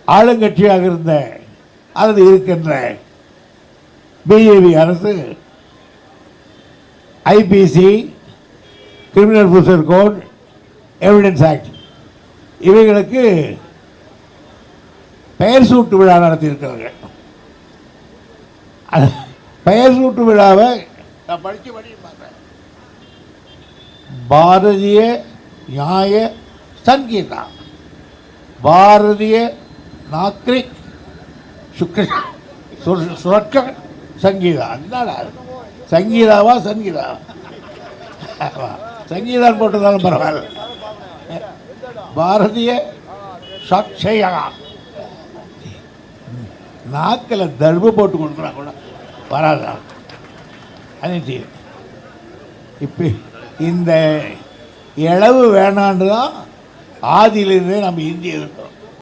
ஆளுங்கட்சியாக இருந்த அல்லது இருக்கின்ற பிஜேபி அரசு IPC, criminal procedure code, evidence act இவைகளுக்கு பெயர் சூட்டு விழா நடத்தியிருக்கிறார்கள். பெயர் சூட்டு விழாவை நான் படித்து பார்த்தேன். பாரதிய நியாய சங்கீதா, பாரதிய நாக்ரிக் சுரட்ச சங்கீதா. என்னடா சங்கீதாவா சங்கீதா? சங்கீதான் போட்டதாலும் பரவாயில்ல. பாரதிய சாட்சியா நாக்கில் தர்பு போட்டு கொடுக்குறா கூட வராதா? அது இப்போ இந்த இளவு வேணான்னு தான் ஆதியிலிருந்தே நம்ம இந்திய